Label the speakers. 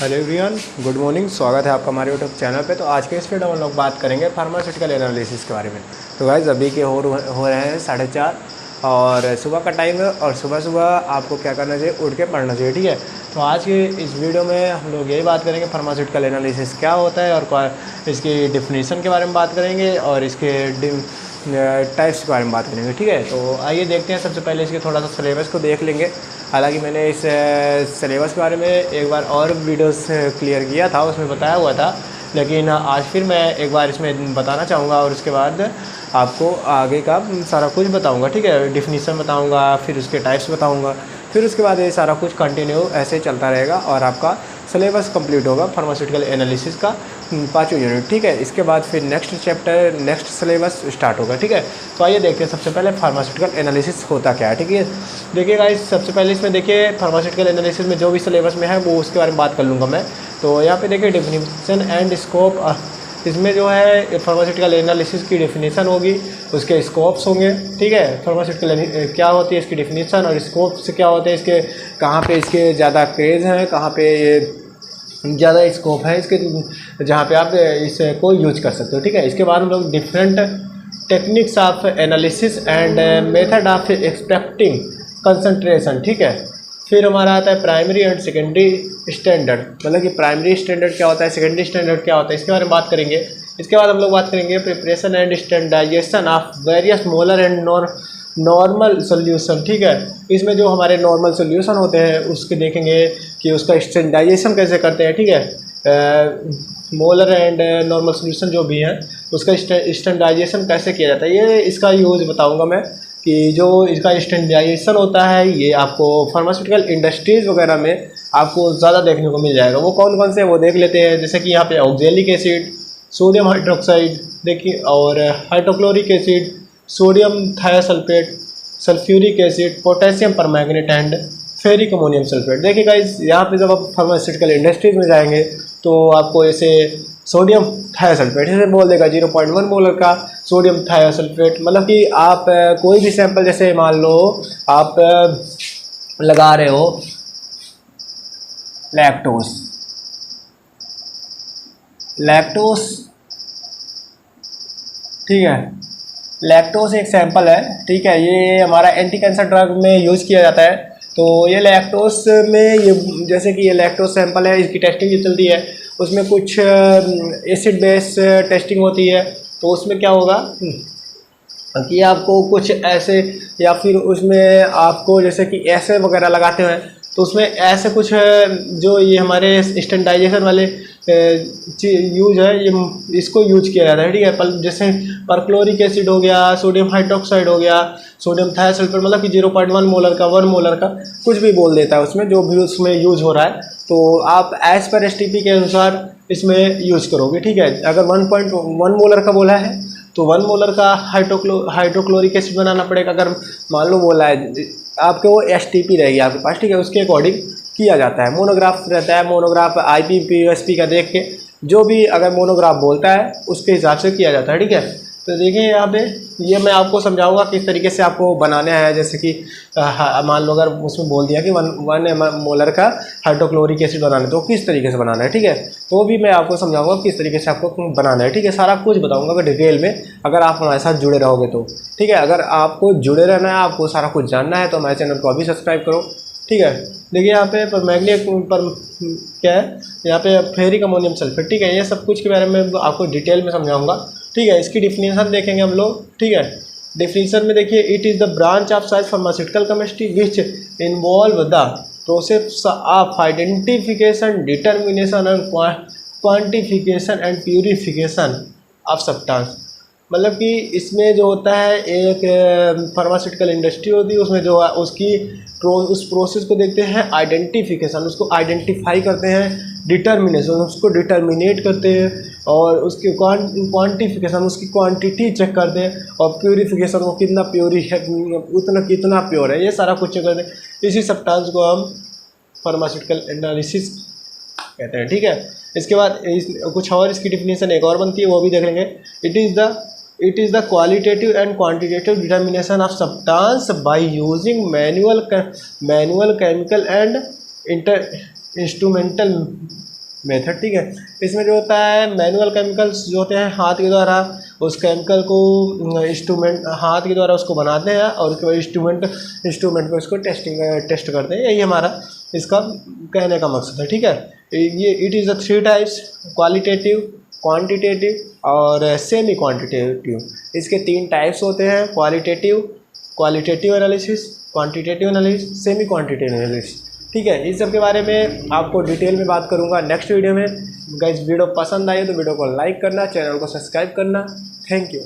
Speaker 1: Hello everyone, good morning. स्वागत है आपका हमारे यूट्यूब चैनल पे। तो आज के इस वीडियो में हम लोग बात करेंगे फार्मास्यूटिकल एनालिसिस के बारे में। तो गाइस अभी के हो रहे हैं 4:30 और सुबह का टाइम है और सुबह सुबह आपको क्या करना चाहिए, उठ के पढ़ना चाहिए। ठीक है, तो आज के इस वीडियो में हम लोग यही बात करेंगे फार्मास्यूटिकल एनालिसिस क्या होता है और इसकी डिफिनीसन के बारे में बात करेंगे और इसके टाइप्स के बारे में बात करेंगे। ठीक है, तो आइए देखते हैं। सबसे पहले इसके थोड़ा सा सिलेबस को देख लेंगे। हालांकि मैंने इस सिलेबस के बारे में एक बार और वीडियोस क्लियर किया था, उसमें बताया हुआ था, लेकिन आज फिर मैं एक बार इसमें बताना चाहूँगा और उसके बाद आपको आगे का सारा कुछ बताऊँगा। ठीक है, डिफिनीसन बताऊँगा, फिर उसके टाइप्स बताऊँगा, फिर उसके बाद ये सारा कुछ कंटिन्यू ऐसे चलता रहेगा और आपका सिलेबस कंप्लीट होगा फार्मास्यूटिकल एनालिसिस का 5 यूनिट। ठीक है, इसके बाद फिर next chapter, next syllabus start होगा। ठीक है, तो आइए देखते हैं सबसे पहले फार्मास्यूटिकल एनालिसिस होता क्या है। ठीक है, देखिए गाइस, सबसे पहले इसमें देखिए फार्मास्यूटिकल एनालिसिस में जो भी सिलेबस में है वो उसके बारे में बात कर लूँगा मैं। तो यहाँ पे देखिए डेफिनेशन एंड स्कोप, इसमें जो है फार्मास्यूटिकल एनालिसिस की डेफिनेशन होगी, उसके स्कोप्स होंगे। ठीक है, फार्मास्यूटिकल क्या होती है इसकी डेफिनेशन और स्कोप से क्या होते हैं इसके, कहाँ पे इसके ज़्यादा क्रेज़ हैं, कहाँ पे ये ज़्यादा स्कोप है इसके, जहाँ पे आप इसको यूज कर सकते हो। ठीक है, इसके बाद हम लोग different techniques of analysis and method of expecting concentration. ठीक है, फिर हमारा आता है प्राइमरी एंड सेकेंडरी स्टैंडर्ड, मतलब कि प्राइमरी स्टैंडर्ड क्या होता है, सेकेंडरी स्टैंडर्ड क्या होता है, इसके बारे में बात करेंगे। इसके बाद हम लोग बात करेंगे preparation and standardisation of various molar and normal solution. ठीक है, इसमें जो हमारे नॉर्मल सोल्यूशन होते हैं उसके देखेंगे कि उसका स्टैंडर्डाइजेशन कैसे करते हैं। ठीक है, मोलर एंड नॉर्मल सोल्यूशन जो भी है उसका स्टैंडर्डाइजेशन कैसे किया जाता है, ये इसका यूज़ बताऊंगा मैं कि जो इसका स्टैंडर्डाइजेशन होता है ये आपको फार्मास्यूटिकल इंडस्ट्रीज़ वगैरह में आपको ज़्यादा देखने को मिल जाएगा। वो कौन कौन से वो देख लेते हैं, जैसे कि यहाँ पे ऑक्जेलिक एसिड, सोडियम हाइड्रोक्साइड देखिए, और hydrochloric acid, sodium thiosulphate, sulphuric acid, potassium permanganate and ferric ammonium sulphate. देखिए गाइस, यहाँ पे जब आप फार्मास्यूटिकल इंडस्ट्रीज में जाएंगे तो आपको ऐसे सोडियम थायोसल्फेट इसे बोल देगा 0.1 मोलर का सोडियम थायोसल्फेट। मतलब कि आप कोई भी सैंपल, जैसे मान लो आप लगा रहे हो लैक्टोस, ठीक है, लैक्टोस एक सैंपल है। ठीक है, ये हमारा एंटी कैंसर ड्रग में यूज़ किया जाता है। तो ये लैक्टोस में, ये जैसे कि ये लैक्टोस सैंपल है, इसकी टेस्टिंग जो चलती है उसमें कुछ एसिड बेस टेस्टिंग होती है। तो उसमें क्या होगा कि आपको कुछ ऐसे, या फिर उसमें आपको जैसे कि ऐसे वगैरह लगाते हैं तो उसमें ऐसे कुछ जो ये हमारे स्टैंडर्डाइजेशन वाले यूज है, ये इसको यूज किया जाता है। ठीक है, जैसे परक्लोरिक एसिड हो गया, सोडियम हाइड्रोक्साइड हो गया, सोडियम थायोसल्फेट, मतलब कि 0.1 मोलर का, 1 मोलर का कुछ भी बोल देता है उसमें, जो भी उसमें यूज हो रहा है। तो आप एज पर STP के अनुसार इसमें यूज करोगे। ठीक है, अगर 1.1 मोलर का बोला है तो 1 मोलर का हाइड्रोक्लोरिक एसिड बनाना पड़ेगा। अगर मान लो बोला है आपके, वो STP रहेगी आपके पास। ठीक है, उसके अकॉर्डिंग किया जाता है। मोनोग्राफ रहता है, मोनोग्राफ IPPSP का देख के जो भी अगर मोनोग्राफ बोलता है उसके हिसाब से किया जाता है। ठीक है, तो देखिए यहाँ पे ये मैं आपको समझाऊंगा किस तरीके से आपको बनाना है। जैसे कि मान लो अगर उसमें बोल दिया कि 1 मोलर का हाइड्रोक्लोरिक एसिड बनाना है तो किस तरीके से बनाना है। ठीक है, तो भी मैं आपको समझाऊंगा किस तरीके से आपको बनाना है। ठीक है, सारा कुछ बताऊंगा मैं डिटेल में, अगर आप हमारे साथ जुड़े रहोगे तो। ठीक है, अगर आपको जुड़े रहना है, आपको सारा कुछ जानना है तो हमारे चैनल को अभी सब्सक्राइब करो। ठीक है, देखिए यहाँ पे पर क्या है, यहाँ पे फेरिक अमोनियम सल्फेट। ठीक है, ये सब कुछ के बारे में आपको डिटेल में समझाऊंगा। ठीक है, इसकी डिफिनेशन देखेंगे हम लोग। ठीक है, डिफिनेशन में देखिए, it is the branch of science pharmaceutical chemistry which involve the process of identification, determination and quantification and purification of substance. मतलब कि इसमें जो होता है, एक फार्मास्यूटिकल इंडस्ट्री होती है, उसमें जो है उसकी उस प्रोसेस को देखते हैं, आइडेंटिफिकेशन उसको आइडेंटिफाई करते हैं, डिटर्मिनेशन उसको डिटर्मिनेट करते हैं, और उसकी क्वांटिफिकेशन उसकी क्वांटिटी चेक करते हैं, और प्यूरिफिकेशन वो कितना प्योरी है, कितना प्योर है, ये सारा कुछ चेक करते हैं। इसी सब्सटेंस को हम फार्मास्यूटिकल एनालिसिस कहते हैं। ठीक है, इसके बाद कुछ और इसकी डिफिनेशन एक और बनती है, वो भी देख लेंगे। It is the qualitative and quantitative determination of substance by using manual chemical and instrumental method, ठीक है। इसमें जो होता है मैनुअल केमिकल्स जो होते हैं हाथ के द्वारा उस केमिकल को इंस्ट्रूमेंट हाथ के द्वारा उसको बनाते हैं और उसके बाद इंस्ट्रूमेंट पे उसको टेस्ट करते हैं। यही हमारा इसका कहने का मकसद है, ठीक है। ये it is the 3 types, qualitative, quantitative और सेमी क्वांटिटेटिव। इसके 3 टाइप्स होते हैं, qualitative analysis, quantitative analysis, semi quantitative analysis, ठीक है। इस सब के बारे में आपको डिटेल में बात करूंगा नेक्स्ट वीडियो में। गाइस वीडियो पसंद आई तो वीडियो को लाइक करना, चैनल को सब्सक्राइब करना। Thank you.